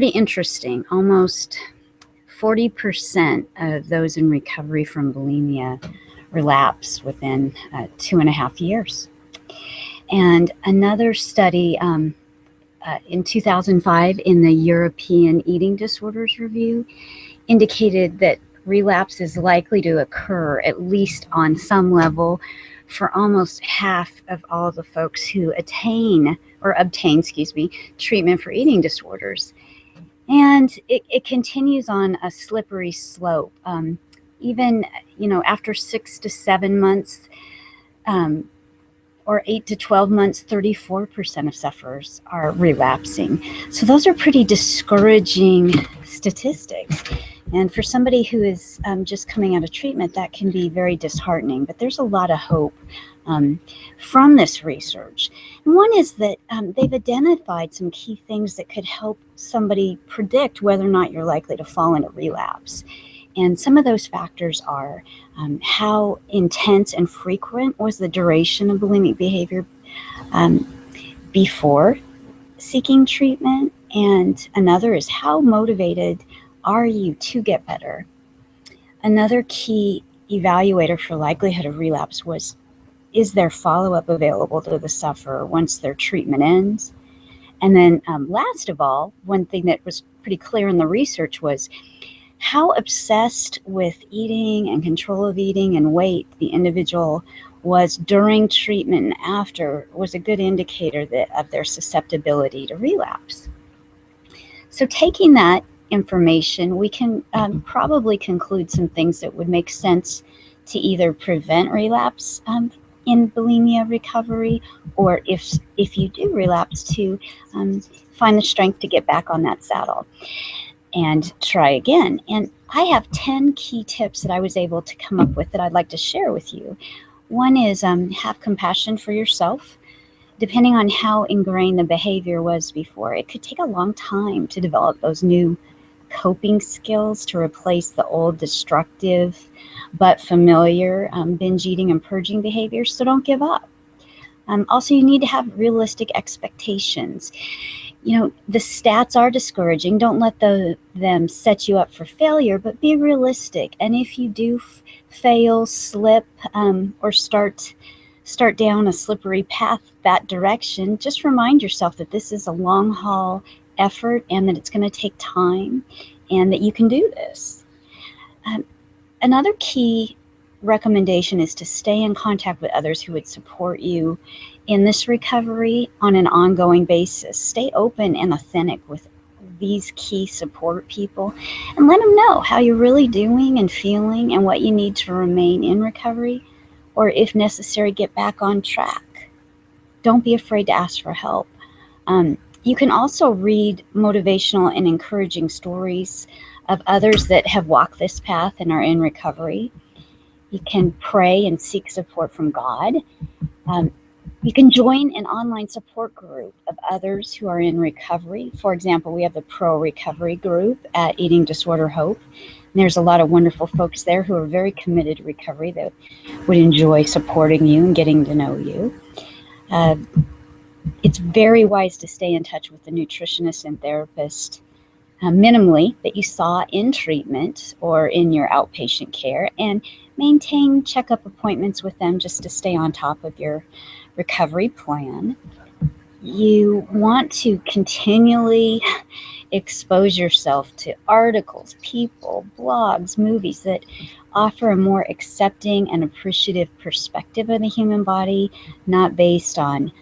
Pretty interesting. Almost 40% of those in recovery from bulimia relapse within 2.5 years. And another study in 2005 in the European Eating Disorders Review indicated that relapse is likely to occur, at least on some level, for almost half of all the folks who obtain treatment for eating disorders. And it continues on a slippery slope. Even, after 6 to 7 months, or 8 to 12 months, 34% of sufferers are relapsing. So those are pretty discouraging statistics. And for somebody who is just coming out of treatment, that can be very disheartening. But there's a lot of hope from this research. And one is that they've identified some key things that could help somebody predict whether or not you're likely to fall into relapse. And some of those factors are how intense and frequent was the duration of bulimic behavior before seeking treatment, and another is how motivated are you to get better. Another key evaluator for likelihood of relapse was, is there follow-up available to the sufferer once their treatment ends? And then last of all, one thing that was pretty clear in the research was how obsessed with eating and control of eating and weight the individual was during treatment and after was a good indicator of their susceptibility to relapse. So taking that information, we can probably conclude some things that would make sense to either prevent relapse in bulimia recovery, or if you do relapse, to find the strength to get back on that saddle and try again. And I have 10 key tips that I was able to come up with that I'd like to share with you. One is have compassion for yourself. Depending on how ingrained the behavior was before, it could take a long time to develop those new coping skills to replace the old destructive but familiar binge eating and purging behaviors. So don't give up. Also, you need to have realistic expectations. The stats are discouraging. Don't let them set you up for failure, but be realistic. And if you do fail, slip, or start down a slippery path that direction, just remind yourself that this is a long haul effort and that it's going to take time and that you can do this. Another key recommendation is to stay in contact with others who would support you in this recovery on an ongoing basis. Stay open and authentic with these key support people and let them know how you're really doing and feeling and what you need to remain in recovery, or if necessary, get back on track. Don't be afraid to ask for help. You can also read motivational and encouraging stories of others that have walked this path and are in recovery. You can pray and seek support from God. You can join an online support group of others who are in recovery. For example, we have the Pro Recovery group at Eating Disorder Hope. And there's a lot of wonderful folks there who are very committed to recovery that would enjoy supporting you and getting to know you. It's very wise to stay in touch with the nutritionist and therapist minimally that you saw in treatment or in your outpatient care, and maintain checkup appointments with them just to stay on top of your recovery plan. You want to continually expose yourself to articles, people, blogs, movies that offer a more accepting and appreciative perspective of the human body, not based on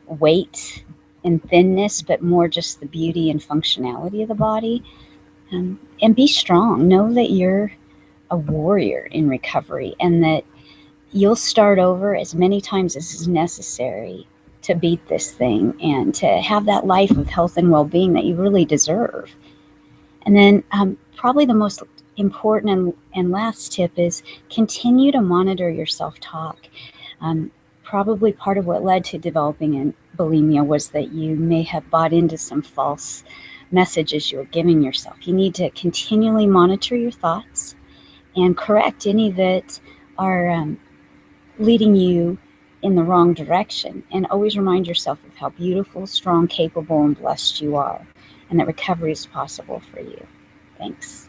weight and thinness, but more just the beauty and functionality of the body. And be strong. Know that you're a warrior in recovery and that you'll start over as many times as is necessary to beat this thing and to have that life of health and well-being that you really deserve. And then probably the most important and last tip is continue to monitor your self-talk. Probably part of what led to developing in bulimia was that you may have bought into some false messages you were giving yourself. You need to continually monitor your thoughts and correct any that are leading you in the wrong direction. And always remind yourself of how beautiful, strong, capable, and blessed you are. and that recovery is possible for you. Thanks.